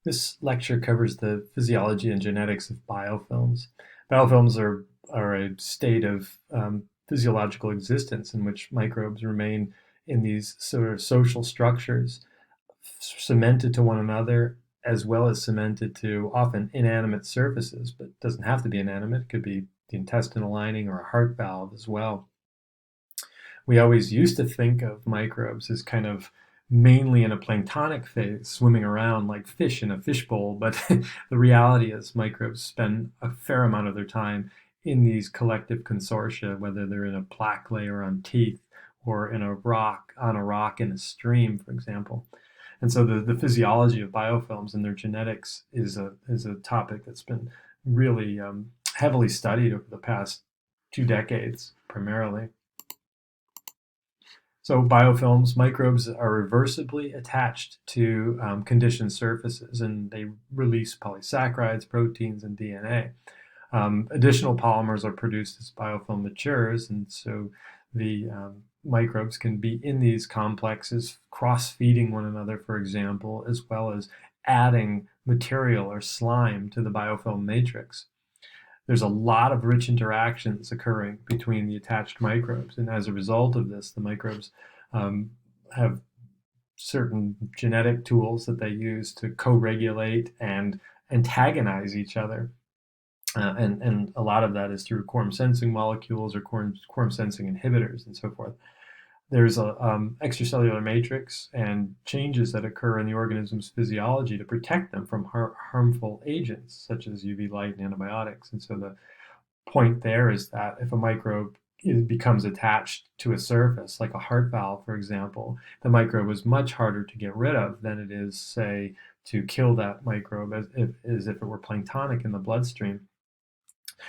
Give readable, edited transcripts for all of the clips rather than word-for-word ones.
This lecture covers the physiology and genetics of biofilms. Biofilms are a state of physiological existence in which microbes remain in these sort of social structures, cemented to one another, as well as cemented to often inanimate surfaces, but it doesn't have to be inanimate. It could be the intestinal lining or a heart valve as well. We always used to think of microbes as kind of mainly in a planktonic phase, swimming around like fish in a fishbowl. But the reality is, microbes spend a fair amount of their time in these collective consortia, whether they're in a plaque layer on teeth or in a rock on a rock in a stream, for example. And so the physiology of biofilms and their genetics is a topic that's been really heavily studied over the past 2 decades, primarily. So biofilms, microbes are reversibly attached to conditioned surfaces, and they release polysaccharides, proteins, and DNA. Additional polymers are produced as biofilm matures, and so the microbes can be in these complexes, cross-feeding one another, for example, as well as adding material or slime to the biofilm matrix. There's a lot of rich interactions occurring between the attached microbes, and as a result of this, the microbes um, have certain genetic tools that they use to co-regulate and antagonize each other. And a lot of that is through quorum sensing molecules or quorum sensing inhibitors and so forth. There's a extracellular matrix and changes that occur in the organism's physiology to protect them from harmful agents such as UV light and antibiotics. And so the point there is that if a microbe becomes attached to a surface, like a heart valve, for example, the microbe is much harder to get rid of than it is, say, to kill that microbe as if it were planktonic in the bloodstream.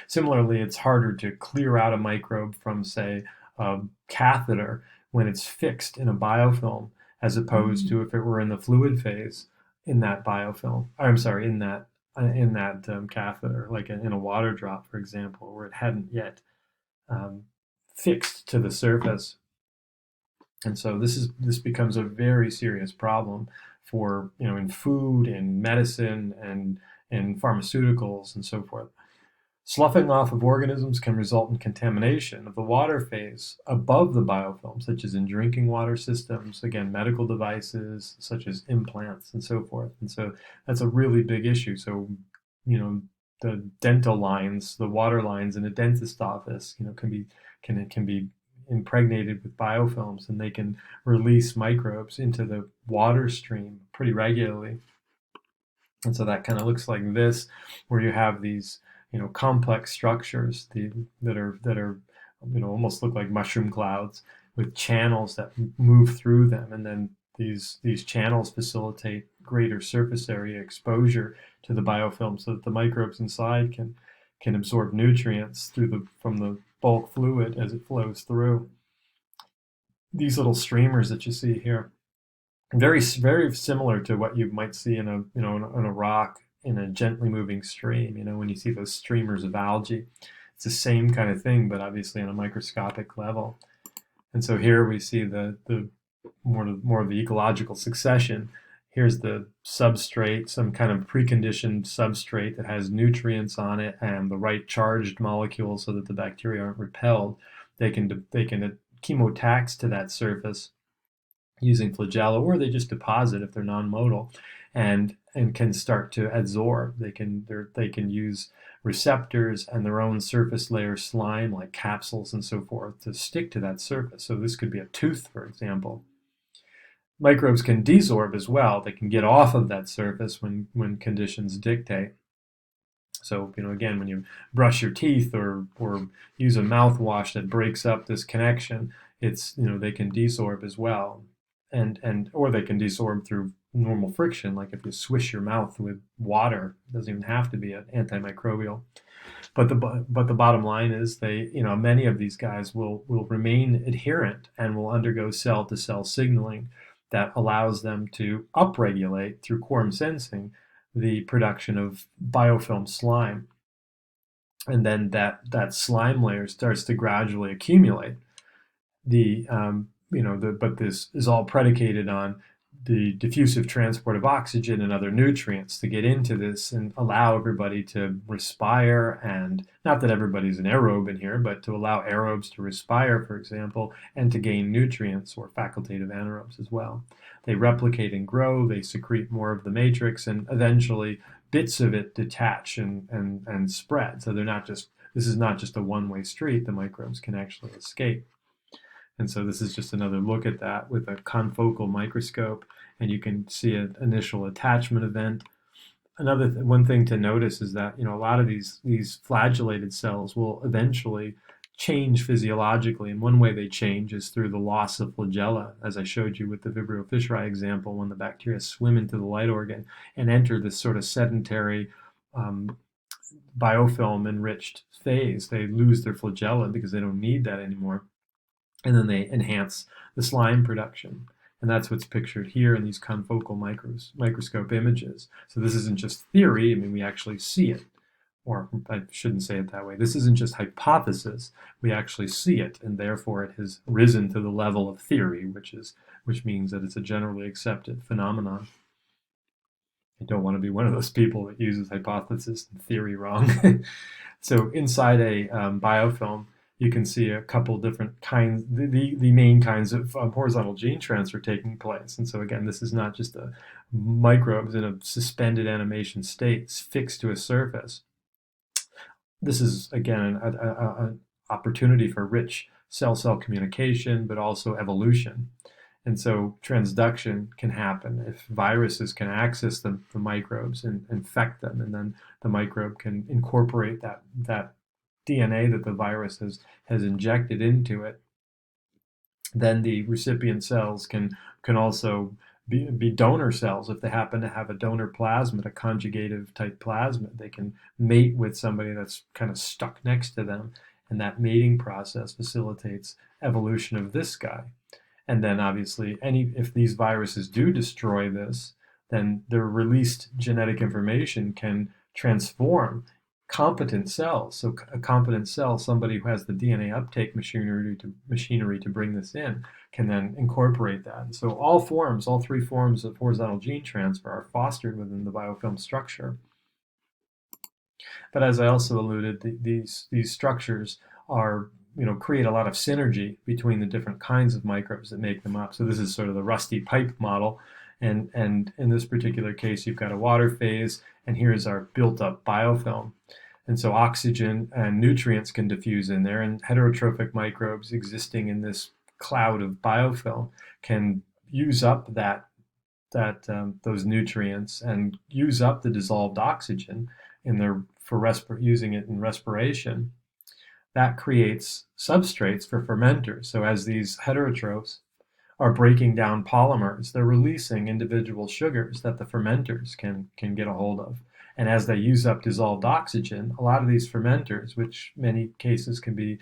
Similarly, it's harder to clear out a microbe from, say, a catheter when it's fixed in a biofilm, as opposed to if it were in the fluid phase in that biofilm. I'm sorry, in that catheter, like in a water drop, for example, where it hadn't yet fixed to the surface. And so this becomes a very serious problem for in food, in medicine, and in pharmaceuticals and so forth. Sloughing off of organisms can result in contamination of the water phase above the biofilm, such as in drinking water systems, again, medical devices, such as implants and so forth. And so that's a really big issue. So, the dental lines, the water lines in a dentist office, can be impregnated with biofilms, and they can release microbes into the water stream pretty regularly. And so that kind of looks like this, where you have these complex structures that are almost look like mushroom clouds with channels that move through them, and then these channels facilitate greater surface area exposure to the biofilm, so that the microbes inside can absorb nutrients from the bulk fluid as it flows through. These little streamers that you see here, very very similar to what you might see in a rock in a gently moving stream. When you see those streamers of algae, it's the same kind of thing, but obviously on a microscopic level. And so here we see the more of the ecological succession. Here's the substrate, some kind of preconditioned substrate that has nutrients on it and the right charged molecules so that the bacteria aren't repelled. They can chemotax to that surface using flagella, or they just deposit if they're non-modal, and can start to adsorb. They can use receptors and their own surface layer slime, like capsules and so forth, to stick to that surface. So this could be a tooth, for example. Microbes can desorb as well. They can get off of that surface when conditions dictate. So, again, when you brush your teeth or use a mouthwash that breaks up this connection, they can desorb as well. Or they can desorb through normal friction, like if you swish your mouth with water. It doesn't even have to be an antimicrobial. But the bottom line is many of these guys will remain adherent and will undergo cell-to-cell signaling that allows them to upregulate through quorum sensing the production of biofilm slime. And then that slime layer starts to gradually accumulate. But this is all predicated on diffusive transport of oxygen and other nutrients to get into this and allow everybody to respire, and not that everybody's an aerobe in here, but to allow aerobes to respire, for example, and to gain nutrients, or facultative anaerobes as well. They replicate and grow, they secrete more of the matrix, and eventually bits of it detach and spread. So this is not just a one-way street. The microbes can actually escape. And so this is just another look at that with a confocal microscope, and you can see an initial attachment event. One thing to notice is that, a lot of these flagellated cells will eventually change physiologically, and one way they change is through the loss of flagella, as I showed you with the Vibrio fischeri example, when the bacteria swim into the light organ and enter this sort of sedentary biofilm enriched phase. They lose their flagella because they don't need that anymore, and then they enhance the slime production. And that's what's pictured here in these confocal microscope images. So this isn't just theory. I mean, we actually see it. Or I shouldn't say it that way. This isn't just hypothesis. We actually see it, and therefore it has risen to the level of theory, which means that it's a generally accepted phenomenon. I don't want to be one of those people that uses hypothesis and theory wrong. So inside a biofilm, you can see a couple different kinds, the main kinds of horizontal gene transfer taking place. And so again, this is not just a microbes in a suspended animation state fixed to a surface. This is, again, an opportunity for rich cell-cell communication, but also evolution. And so transduction can happen if viruses can access the microbes and infect them, and then the microbe can incorporate that DNA that the virus has injected into it. Then the recipient cells can also be donor cells. If they happen to have a donor plasmid, a conjugative type plasmid, they can mate with somebody that's kind of stuck next to them, and that mating process facilitates evolution of this guy. And then obviously, if these viruses do destroy this, then their released genetic information can transform competent cells. So a competent cell, somebody who has the DNA uptake machinery to bring this in, can then incorporate that. And so all three forms of horizontal gene transfer are fostered within the biofilm structure. But as I also alluded, these structures are, create a lot of synergy between the different kinds of microbes that make them up. So this is sort of the rusty pipe model. And in this particular case, you've got a water phase, and here's our built-up biofilm. And so oxygen and nutrients can diffuse in there, and heterotrophic microbes existing in this cloud of biofilm can use up those nutrients and use up the dissolved oxygen using it in respiration. That creates substrates for fermenters. So as these heterotrophs are breaking down polymers, they're releasing individual sugars that the fermenters can get a hold of. And as they use up dissolved oxygen, a lot of these fermenters, which many cases can be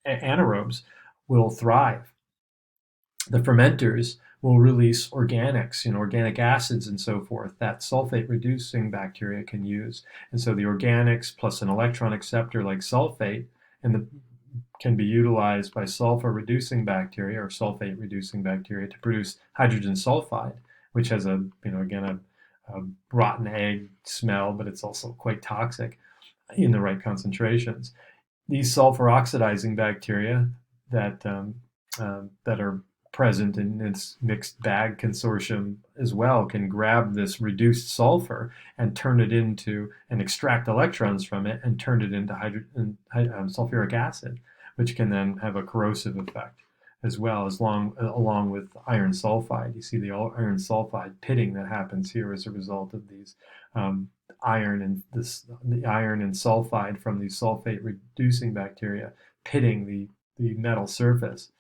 anaerobes, will thrive. The fermenters will release organics, organic acids and so forth, that sulfate-reducing bacteria can use. And so the organics plus an electron acceptor like sulfate can be utilized by sulfur-reducing bacteria or sulfate-reducing bacteria to produce hydrogen sulfide, which has a rotten egg smell, but it's also quite toxic in the right concentrations. These sulfur-oxidizing bacteria that are present in its mixed bag consortium as well can grab this reduced sulfur and turn it into, and extract electrons from it and turn it into sulfuric acid, which can then have a corrosive effect as well, along with iron sulfide. You see the iron sulfide pitting that happens here as a result of these the iron and sulfide from these sulfate reducing bacteria pitting the metal surface.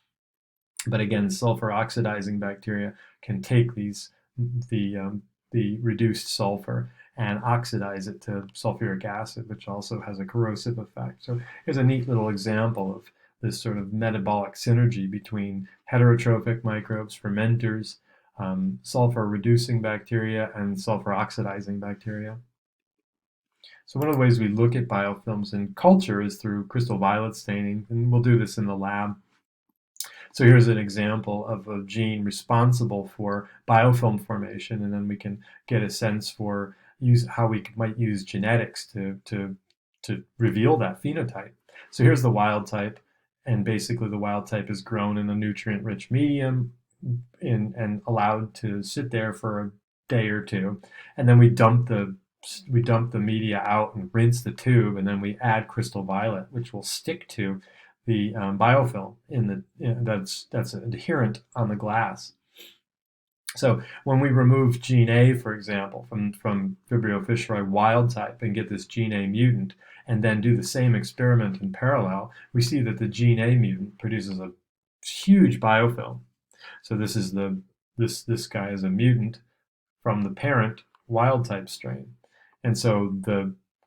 But again, sulfur oxidizing bacteria can take the reduced sulfur and oxidize it to sulfuric acid, which also has a corrosive effect. So here's a neat little example of this sort of metabolic synergy between heterotrophic microbes, fermenters, sulfur-reducing bacteria, and sulfur-oxidizing bacteria. So one of the ways we look at biofilms in culture is through crystal violet staining, and we'll do this in the lab. So here's an example of a gene responsible for biofilm formation, and then we can get a sense for how we might use genetics to reveal that phenotype. So here's the wild type, and basically the wild type is grown in a nutrient-rich medium and allowed to sit there for a day or two, and then we dump the media out and rinse the tube, and then we add crystal violet, which will stick to the biofilm that's adherent on the glass. So when we remove gene A, for example, from Vibrio fischeri wild type and get this gene A mutant, and then do the same experiment in parallel, we see that the gene A mutant produces a huge biofilm. So this guy is a mutant from the parent wild type strain. And so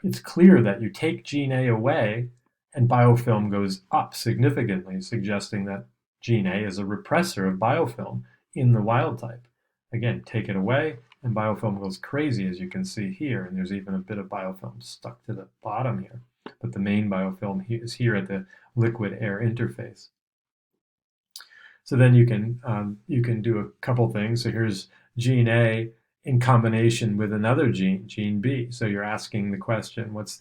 it's clear that you take gene A away and biofilm goes up significantly, suggesting that gene A is a repressor of biofilm in the wild type. Again, take it away and biofilm goes crazy, as you can see here, and there's even a bit of biofilm stuck to the bottom here. But the main biofilm is here at the liquid-air interface. So then you can do a couple things. So here's gene A in combination with another gene B. So you're asking the question, does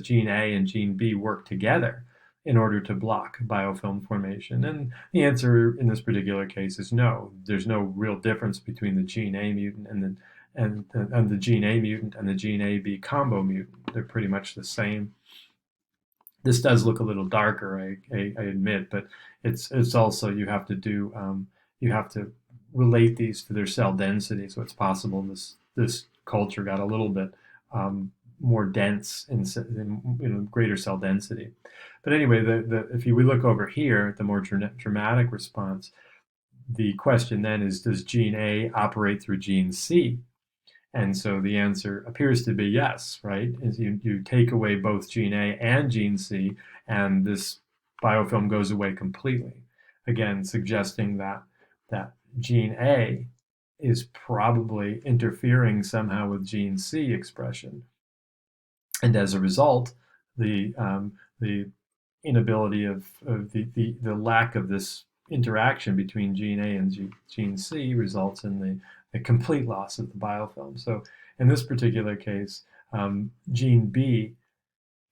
gene A and gene B work together in order to block biofilm formation? And the answer in this particular case is no. There's no real difference between the gene A mutant and the gene A mutant and the gene AB combo mutant. They're pretty much the same. This does look a little darker, I admit, but it's also you have to relate these to their cell density. So it's possible this culture got a little bit more dense in greater cell density. But anyway, if we look over here at the more dramatic response, the question then is, does gene A operate through gene C? And so the answer appears to be yes, right? Is you take away both gene A and gene C, and this biofilm goes away completely. Again, suggesting that gene A is probably interfering somehow with gene C expression. And as a result, the inability of the lack of this interaction between gene A and gene C results in the complete loss of the biofilm. So in this particular case, gene B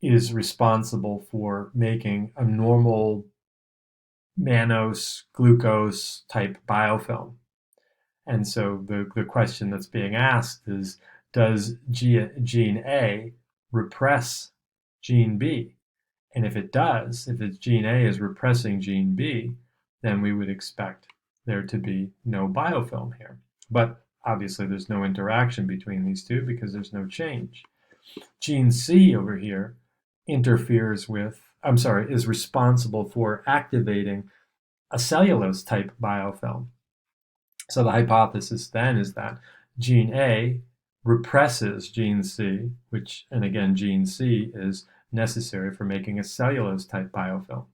is responsible for making a normal mannose glucose type biofilm. And so the question that's being asked is, does gene A repress gene B? And if it does, if it's gene A is repressing gene B, then we would expect there to be no biofilm here. But obviously there's no interaction between these two because there's no change. Gene C over here is responsible for activating a cellulose type biofilm. So the hypothesis then is that gene A represses gene C, and again, gene C is necessary for making a cellulose type biofilm.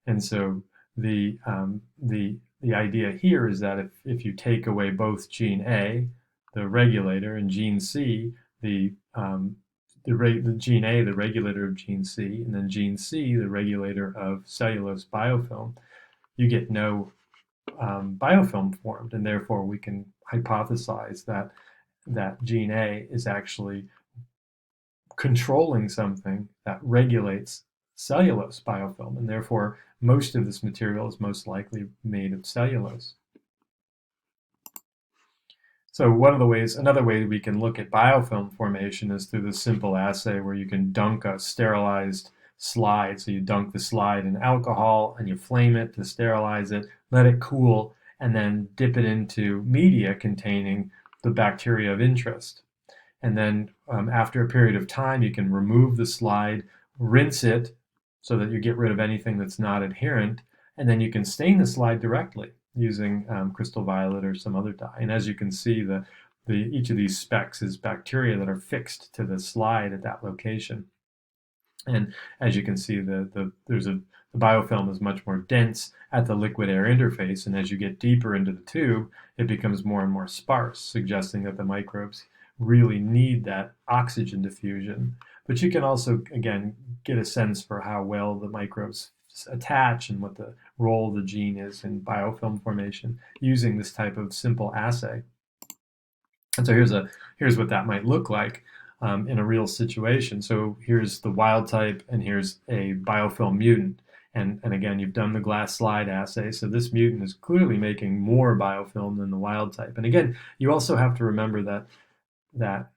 And so the idea here is that if you take away both gene A, the regulator, and gene C, the gene A, the regulator of gene C, and then gene C, the regulator of cellulose biofilm, you get no biofilm formed, and therefore we can hypothesize that gene A is actually controlling something that regulates cellulose biofilm, and therefore most of this material is most likely made of cellulose. So another way we can look at biofilm formation is through the simple assay where you can dunk a sterilized slide. So you dunk the slide in alcohol and you flame it to sterilize it, let it cool, and then dip it into media containing the bacteria of interest. And then after a period of time, you can remove the slide, rinse it so that you get rid of anything that's not adherent, and then you can stain the slide directly using crystal violet or some other dye. And as you can see, each of these specks is bacteria that are fixed to the slide at that location. And as you can see, the biofilm is much more dense at the liquid-air interface, and as you get deeper into the tube, it becomes more and more sparse, suggesting that the microbes really need that oxygen diffusion. But you can also, again, get a sense for how well the microbes attach and what the role of the gene is in biofilm formation using this type of simple assay. And so here's what that might look like in a real situation. So here's the wild type, and here's a biofilm mutant. And again, you've done the glass slide assay, so this mutant is clearly making more biofilm than the wild type. And again, you also have to remember that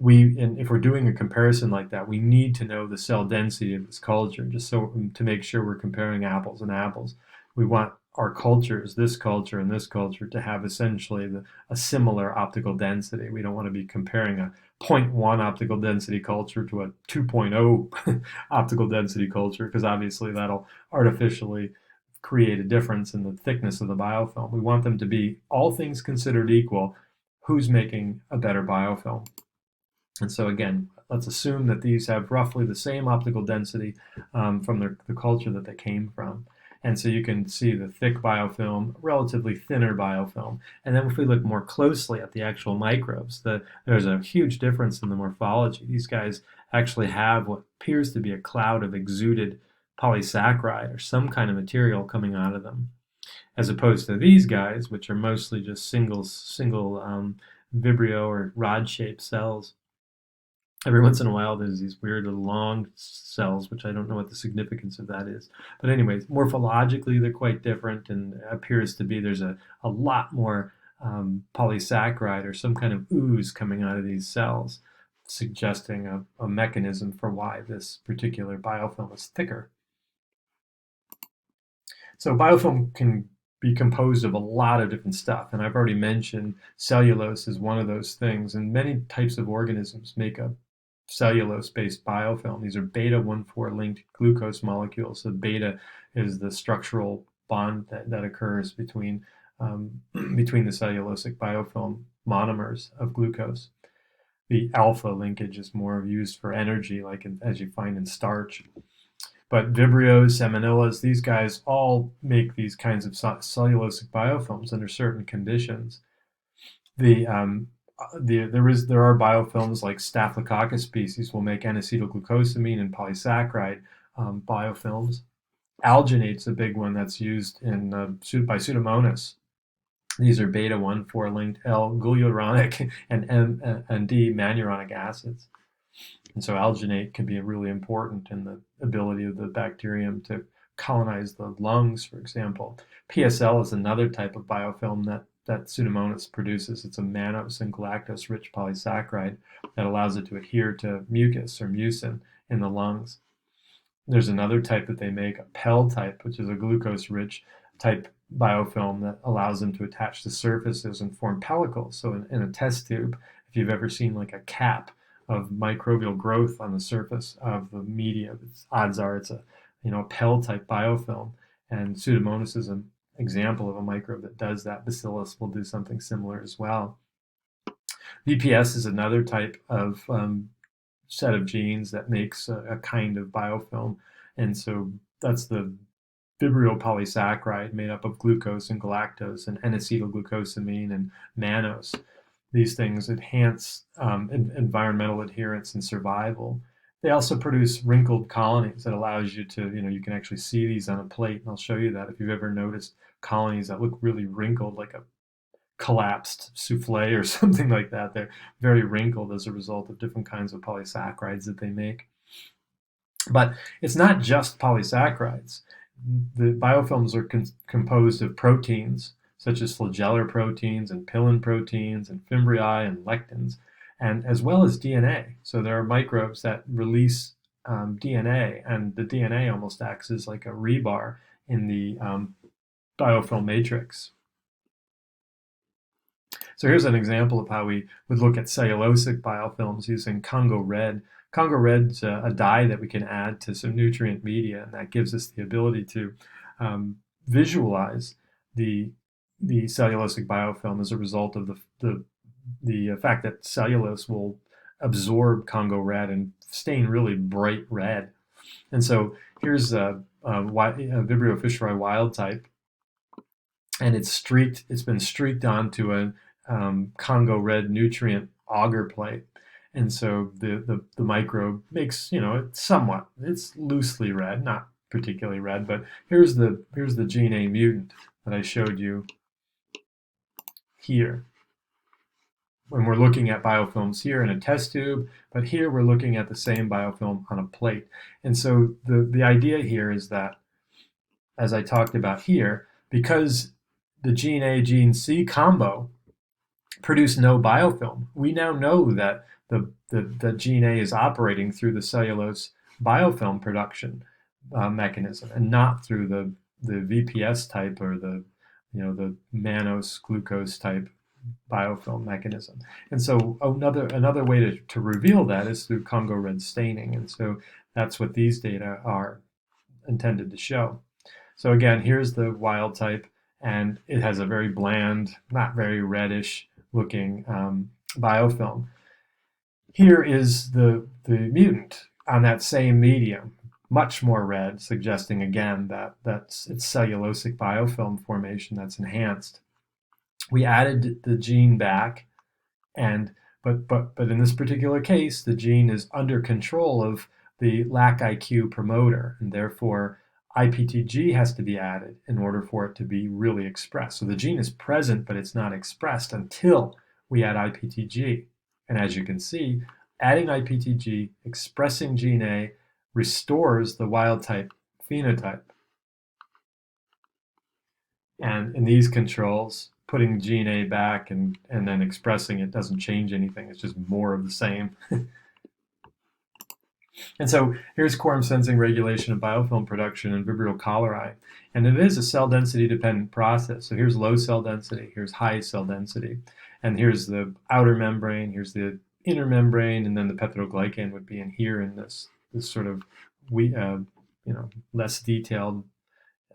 if we're doing a comparison like that, we need to know the cell density of this culture, just so to make sure we're comparing apples and apples. We want our cultures, this culture and this culture, to have essentially a similar optical density. We don't want to be comparing a 0.1 optical density culture to a 2.0 optical density culture, because obviously that'll artificially create a difference in the thickness of the biofilm. We want them to be, all things considered equal, who's making a better biofilm. And so again, let's assume that these have roughly the same optical density from the culture that they came from. And so you can see the thick biofilm, relatively thinner biofilm. And then if we look more closely at the actual microbes, there's a huge difference in the morphology. These guys actually have what appears to be a cloud of exuded polysaccharide or some kind of material coming out of them, as opposed to these guys, which are mostly just single vibrio or rod-shaped cells. Every once in a while, there's these weird long cells, which I don't know what the significance of that is. But anyways, morphologically, they're quite different, and it appears to be there's a lot more polysaccharide or some kind of ooze coming out of these cells, suggesting a mechanism for why this particular biofilm is thicker. So biofilm can be composed of a lot of different stuff, and I've already mentioned cellulose is one of those things, and many types of organisms make a cellulose-based biofilm. These are beta-1,4 linked glucose molecules. So beta is the structural bond that occurs between the cellulosic biofilm monomers of glucose. The alpha linkage is more used for energy, like as you find in starch. But vibrios, seminollas, these guys all make these kinds of cellulosic biofilms under certain conditions. There are biofilms like Staphylococcus species will make N-acetylglucosamine and polysaccharide biofilms. Alginate's a big one that's used by Pseudomonas. These are beta-1,4 linked L-gluuronic and D-mannuronic acids. And so alginate can be really important in the ability of the bacterium to colonize the lungs, for example. PSL is another type of biofilm that Pseudomonas produces. It's a mannose and galactose-rich polysaccharide that allows it to adhere to mucus or mucin in the lungs. There's another type that they make, a PEL type, which is a glucose-rich type biofilm that allows them to attach to surfaces and form pellicles. So in a test tube, if you've ever seen like a cap of microbial growth on the surface of the media, odds are it's a PEL type biofilm, and Pseudomonas is an example of a microbe that does that. Bacillus will do something similar as well. VPS is another type of set of genes that makes a kind of biofilm, and so that's the vibrio polysaccharide made up of glucose and galactose and N-acetylglucosamine and mannose. These things enhance environmental adherence and survival. They also produce wrinkled colonies that allows you to, you can actually see these on a plate, and I'll show you that if you've ever noticed colonies that look really wrinkled, like a collapsed souffle or something like that. They're very wrinkled as a result of different kinds of polysaccharides that they make. But it's not just polysaccharides. The biofilms are composed of proteins, such as flagellar proteins and pillin proteins and fimbriae and lectins, and as well as DNA. So there are microbes that release DNA, and the DNA almost acts as like a rebar in the biofilm matrix. So here's an example of how we would look at cellulosic biofilms using Congo red. Congo red's a dye that we can add to some nutrient media, and that gives us the ability to visualize the cellulosic biofilm as a result of the fact that cellulose will absorb Congo red and stain really bright red. And so here's a Vibrio fischeri wild type, and it's been streaked onto a Congo red nutrient agar plate. And so the microbe makes, it's loosely red, not particularly red, but here's the gene A mutant that I showed you here. When we're looking at biofilms here in a test tube, but here we're looking at the same biofilm on a plate. And so the idea here is that, as I talked about here, because the gene A, gene C combo produce no biofilm, we now know that the gene A is operating through the cellulose biofilm production mechanism and not through the VPS type or the mannose glucose type biofilm mechanism. And so another way to reveal that is through Congo red staining. And so that's what these data are intended to show. So again, here's the wild type, and it has a very bland, not very reddish looking biofilm. Here is the mutant on that same medium, much more red, suggesting again that it's cellulosic biofilm formation that's enhanced. We added the gene back, but in this particular case, the gene is under control of the LAC-IQ promoter, and therefore IPTG has to be added in order for it to be really expressed. So the gene is present, but it's not expressed until we add IPTG. And as you can see, adding IPTG, expressing gene A, restores the wild type phenotype. And in these controls, putting gene A back and then expressing it doesn't change anything. It's just more of the same. And so here's quorum sensing regulation of biofilm production in Vibrio cholerae. And it is a cell density dependent process. So here's low cell density, here's high cell density. And here's the outer membrane, here's the inner membrane, and then the peptidoglycan would be in here in this sort of less detailed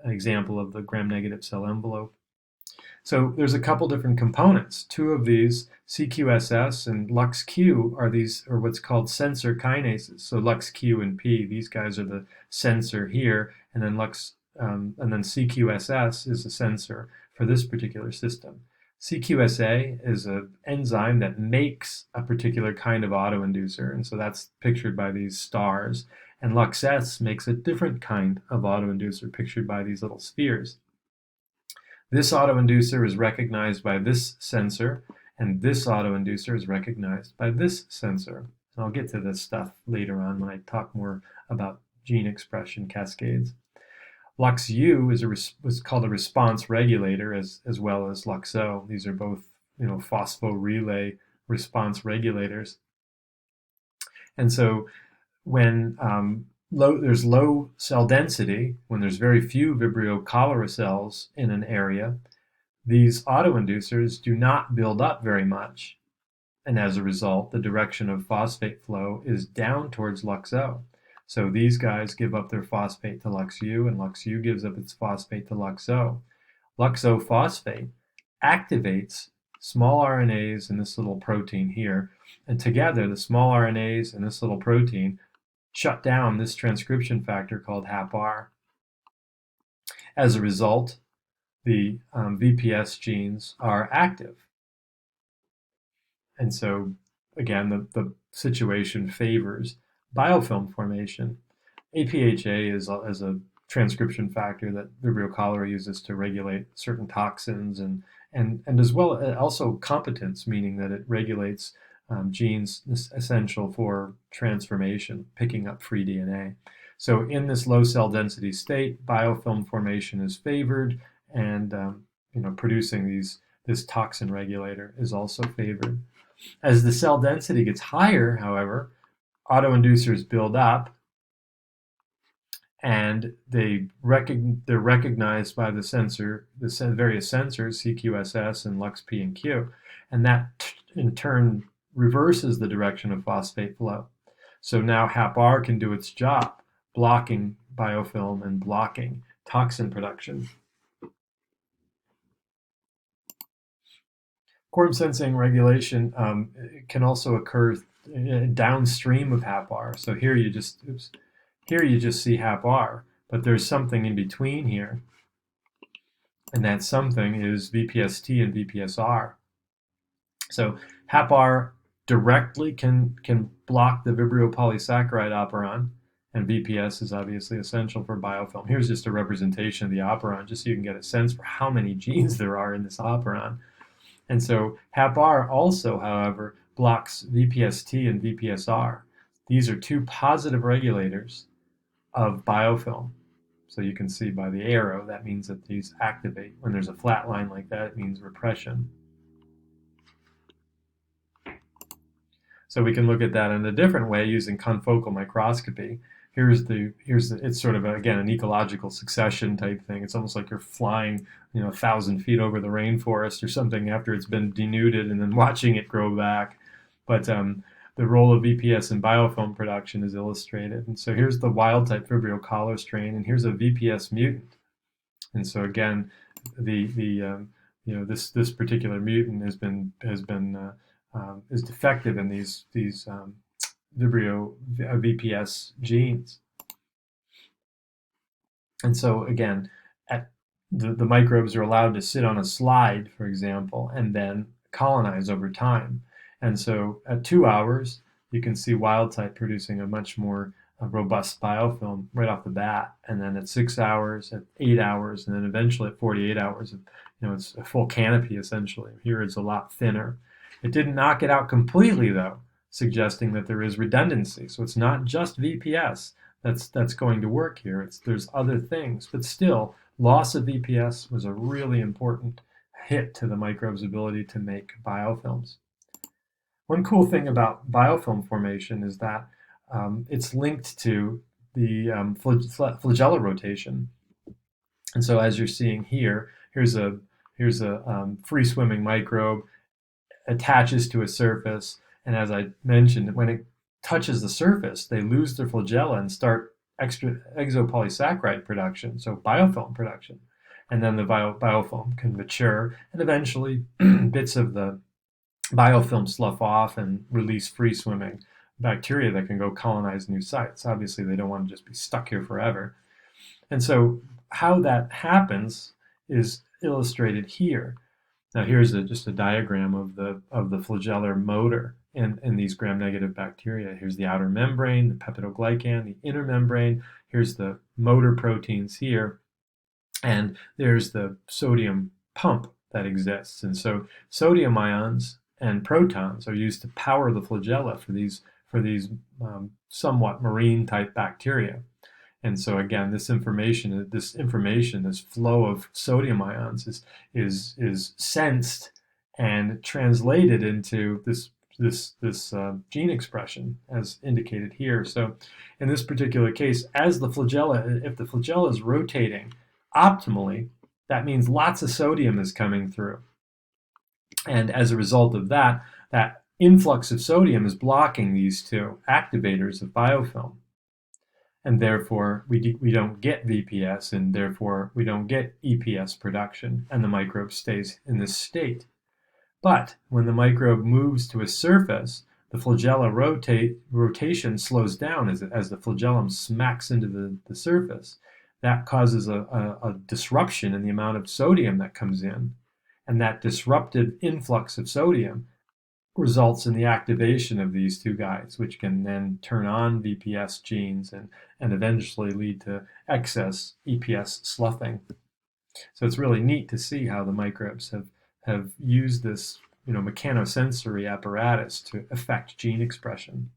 example of the gram-negative cell envelope. So there's a couple different components. Two of these, CQSS and LuxQ, are what's called sensor kinases. So LuxQ and P, these guys are the sensor here, and then CQSS is a sensor for this particular system. CQSA is an enzyme that makes a particular kind of autoinducer, and so that's pictured by these stars. And LuxS makes a different kind of autoinducer, pictured by these little spheres. This autoinducer is recognized by this sensor, and this autoinducer is recognized by this sensor. And I'll get to this stuff later on when I talk more about gene expression cascades. LuxU is what's called a response regulator, as well as LuxO. These are both phospholrelay response regulators. And so when there's low cell density, when there's very few Vibrio cholera cells in an area, these autoinducers do not build up very much. And as a result, the direction of phosphate flow is down towards LuxO. So these guys give up their phosphate to LuxU, and LuxU gives up its phosphate to LuxO. LuxO phosphate activates small RNAs in this little protein here, and together the small RNAs and this little protein shut down this transcription factor called HAPR. As a result, the VPS genes are active. And so, again, the situation favors biofilm formation. APHA is a transcription factor that Vibrio cholera uses to regulate certain toxins and as well also competence, meaning that it regulates genes essential for transformation, picking up free DNA. So in this low cell density state, biofilm formation is favored, and producing this toxin regulator is also favored. As the cell density gets higher, however, autoinducers build up, and they're recognized by the various sensors, CQSS and LuxP and Q, and that in turn reverses the direction of phosphate flow. So now HAPR can do its job, blocking biofilm and blocking toxin production. Quorum sensing regulation can also occur downstream of HAPR. So here you just see HAPR, but there's something in between here, and that something is VPST and VPSR. So HAPR directly can block the Vibrio polysaccharide operon, And VPS is obviously essential for biofilm. Here's just a representation of the operon, just so you can get a sense for how many genes there are in this operon. And so HAPR also, however, blocks VPST and VPSR. These are two positive regulators of biofilm. So you can see by the arrow, that means that these activate. When there's a flat line like that, it means repression. So we can look at that in a different way using confocal microscopy. It's sort of, again, an ecological succession type thing. It's almost like you're flying, 1,000 feet over the rainforest or something after it's been denuded and then watching it grow back. But the role of VPS in biofilm production is illustrated. And so here's the wild type Vibrio cholera strain, and here's a VPS mutant. And so again, this particular mutant is defective in these Vibrio VPS genes. And so again, the microbes are allowed to sit on a slide, for example, and then colonize over time. And so at 2 hours, you can see wild type producing a much more robust biofilm right off the bat. And then at 6 hours, at 8 hours, and then eventually at 48 hours, it's a full canopy essentially. Here it's a lot thinner. It didn't knock it out completely though, suggesting that there is redundancy. So it's not just VPS that's going to work here. There's other things, but still, loss of VPS was a really important hit to the microbe's ability to make biofilms. One cool thing about biofilm formation is that it's linked to the flagella rotation. And so as you're seeing here, here's a free-swimming microbe, attaches to a surface, and as I mentioned, when it touches the surface, they lose their flagella and start exopolysaccharide production, so biofilm production. And then the biofilm can mature, and eventually bits of the biofilm slough off and release free-swimming bacteria that can go colonize new sites. Obviously, they don't want to just be stuck here forever. And so how that happens is illustrated here. Now here's just a diagram of the flagellar motor in these gram-negative bacteria. Here's the outer membrane, the peptidoglycan, the inner membrane. Here's the motor proteins here. And there's the sodium pump that exists. And so sodium ions and protons are used to power the flagella for these somewhat marine type bacteria. And so again, this flow of sodium ions is sensed and translated into this gene expression as indicated here. So in this particular case, if the flagella is rotating optimally, that means lots of sodium is coming through. And as a result of that influx of sodium is blocking these two activators of biofilm. And therefore, we don't get VPS, and therefore we don't get EPS production, and the microbe stays in this state. But when the microbe moves to a surface, the flagella rotation slows down as the flagellum smacks into the surface. That causes a disruption in the amount of sodium that comes in, and that disrupted influx of sodium results in the activation of these two guys, which can then turn on VPS genes and eventually lead to excess EPS sloughing. So it's really neat to see how the microbes have used this mechanosensory apparatus to affect gene expression.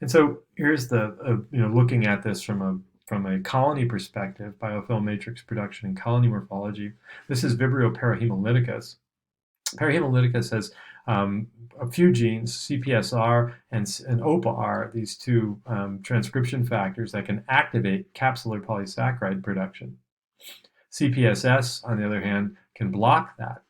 And so here's looking at this from a colony perspective, biofilm matrix production and colony morphology. This is Vibrio parahemolyticus. Parahemolyticus has a few genes, CPSR and OPA-R, these two transcription factors that can activate capsular polysaccharide production. CPSS, on the other hand, can block that.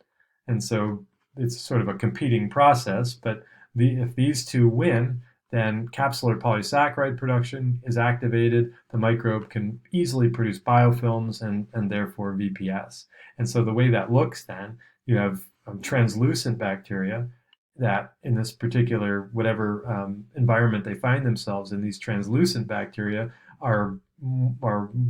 And so it's sort of a competing process, but if these two win, then capsular polysaccharide production is activated. The microbe can easily produce biofilms and therefore VPS. And so the way that looks then, you have translucent bacteria that in this particular whatever environment they find themselves in, these translucent bacteria are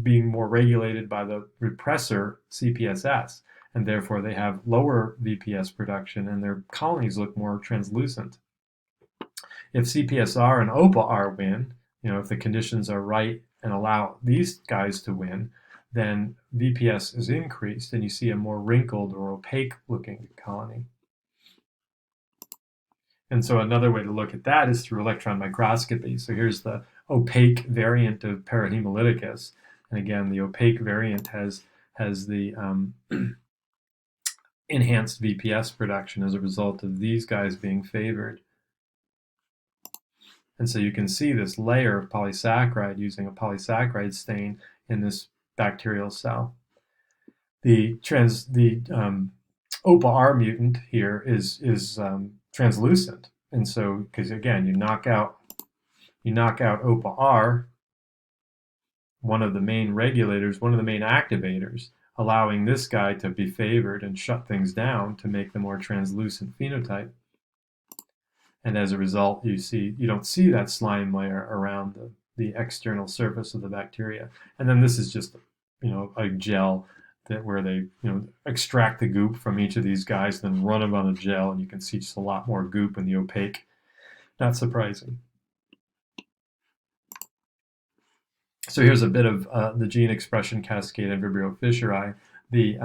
being more regulated by the repressor CPSS, and therefore they have lower VPS production and their colonies look more translucent. if CPSR and OPA-R win, if the conditions are right and allow these guys to win, then VPS is increased and you see a more wrinkled or opaque looking colony. And so another way to look at that is through electron microscopy. So here's the opaque variant of Parahemolyticus. And again, the opaque variant has the enhanced VPS production as a result of these guys being favored. And so you can see this layer of polysaccharide using a polysaccharide stain in this bacterial cell. The OPA-R mutant here is translucent, and so because again you knock out OPA-R, one of the main regulators, one of the main activators, allowing this guy to be favored and shut things down to make the more translucent phenotype. And as a result, you don't see that slime layer around the external surface of the bacteria. And then this is just a gel where they extract the goop from each of these guys, then run them on a gel, and you can see just a lot more goop in the opaque. Not surprising. So here's a bit of the gene expression cascade in Vibrio fischeri. The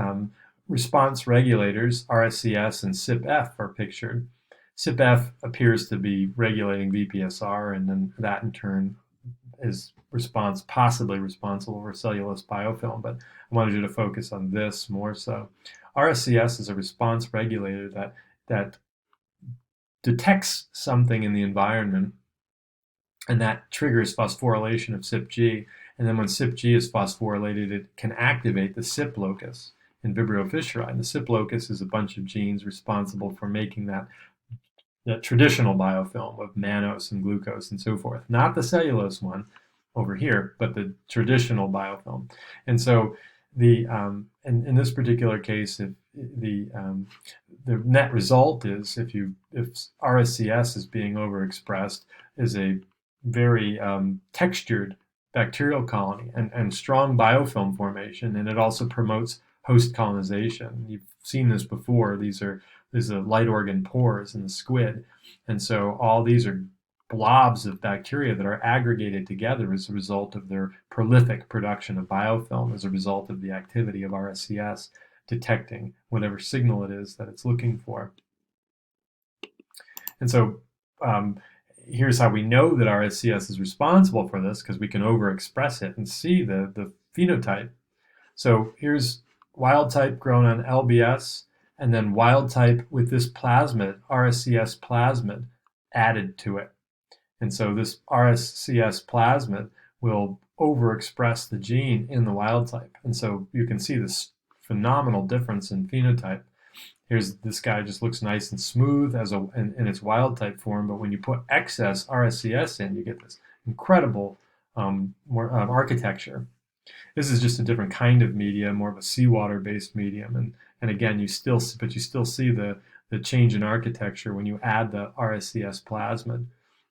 response regulators, RSCS and CYP-F, are pictured. CYP-F appears to be regulating VPSR, and then that in turn is possibly responsible for cellulose biofilm, but I wanted you to focus on this more so. RSCS is a response regulator that detects something in the environment, and that triggers phosphorylation of CYP-G, and then when CYP-G is phosphorylated, it can activate the CYP locus in Vibrio fischeri. And the CYP locus is a bunch of genes responsible for making that traditional biofilm of mannose and glucose and so forth. Not the cellulose one over here, but the traditional biofilm. And so in this particular case, the net result is if RSCS is being overexpressed, is a very textured bacterial colony and strong biofilm formation, and it also promotes host colonization. You've seen this before. These are light organ pores in the squid, and so all these are blobs of bacteria that are aggregated together as a result of their prolific production of biofilm, as a result of the activity of RSCS detecting whatever signal it is that it's looking for. And so here's how we know that RSCS is responsible for this, because we can overexpress it and see the phenotype. So here's wild type grown on LBS, and then wild type with this plasmid, RSCS plasmid, added to it. And so this RSCS plasmid will overexpress the gene in the wild type. And so you can see this phenomenal difference in phenotype. Here's this guy, just looks nice and smooth in its wild type form, but when you put excess RSCS in, you get this incredible architecture. This is just a different kind of medium, more of a seawater-based medium, and again, you still see the change in architecture when you add the RSCS plasmid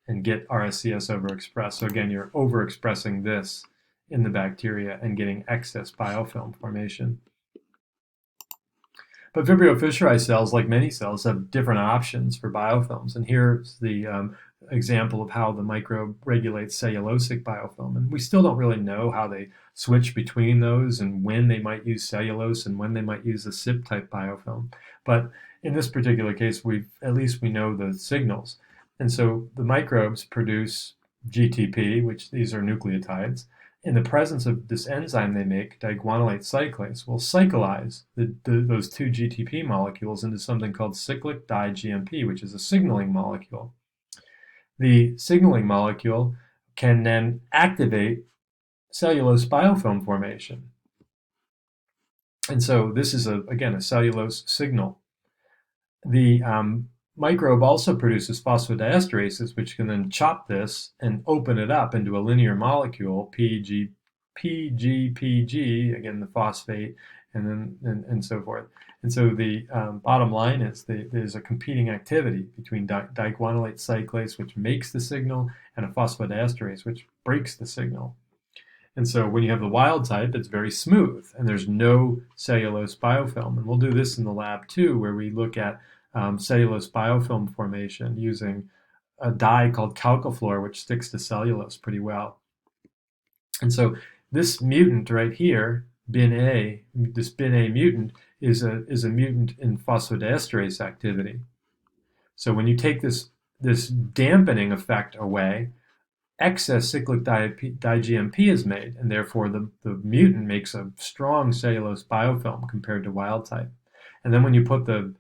and get RSCS overexpressed. So again, you're overexpressing this in the bacteria and getting excess biofilm formation. But Vibrio fischeri cells, like many cells, have different options for biofilms. And here's the example of how the microbe regulates cellulosic biofilm. And we still don't really know how they switch between those and when they might use cellulose and when they might use a CYP-type biofilm. But in this particular case, at least we know the signals. And so the microbes produce GTP, which these are nucleotides. In the presence of this enzyme they make, diguanylate cyclase, will cyclize those two GTP molecules into something called cyclic di-GMP, which is a signaling molecule. The signaling molecule can then activate cellulose biofilm formation. And so this is, again, a cellulose signal. The microbe also produces phosphodiesterases, which can then chop this and open it up into a linear molecule, PGPG, again the phosphate, and so forth. And so the bottom line is there's a competing activity between diguanylate cyclase, which makes the signal, and a phosphodiesterase, which breaks the signal. And so when you have the wild type, it's very smooth, and there's no cellulose biofilm. And we'll do this in the lab too, where we look at cellulose biofilm formation using a dye called calcofluor, which sticks to cellulose pretty well. And so this mutant right here, BIN-A, this BIN-A mutant is a mutant in phosphodiesterase activity. So when you take this dampening effect away, excess cyclic di-GMP is made, and therefore the mutant makes a strong cellulose biofilm compared to wild type. And then when you put the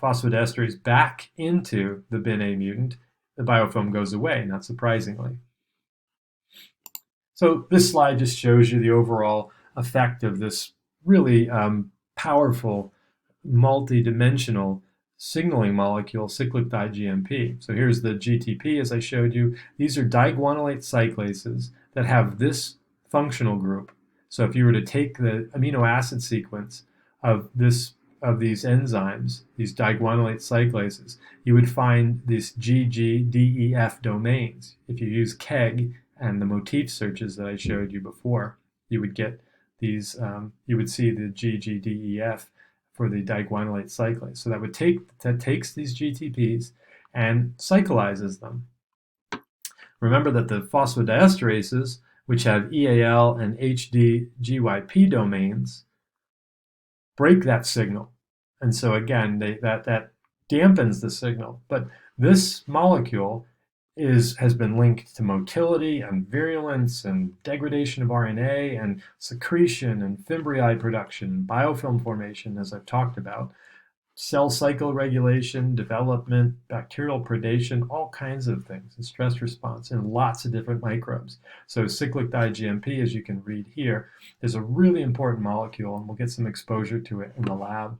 phosphodiesterase back into the BIN-A mutant, the biofilm goes away, not surprisingly. So this slide just shows you the overall effect of this really powerful, multi-dimensional signaling molecule, cyclic di-GMP. So here's the GTP, as I showed you. These are diguanylate cyclases that have this functional group. So if you were to take the amino acid sequence of these enzymes, these diguanylate cyclases, you would find these GGDEF domains. If you use KEGG and the motif searches that I showed you before, you would get these, you would see the GGDEF for the diguanylate cyclase. So that takes these GTPs and cyclizes them. Remember that the phosphodiesterases, which have EAL and HDGYP domains, break that signal. And so again, that dampens the signal. But this molecule has been linked to motility and virulence and degradation of RNA and secretion and fimbriae production, biofilm formation, as I've talked about, cell cycle regulation, development, bacterial predation, all kinds of things, and stress response in lots of different microbes. So cyclic di-GMP, as you can read here, is a really important molecule, and we'll get some exposure to it in the lab.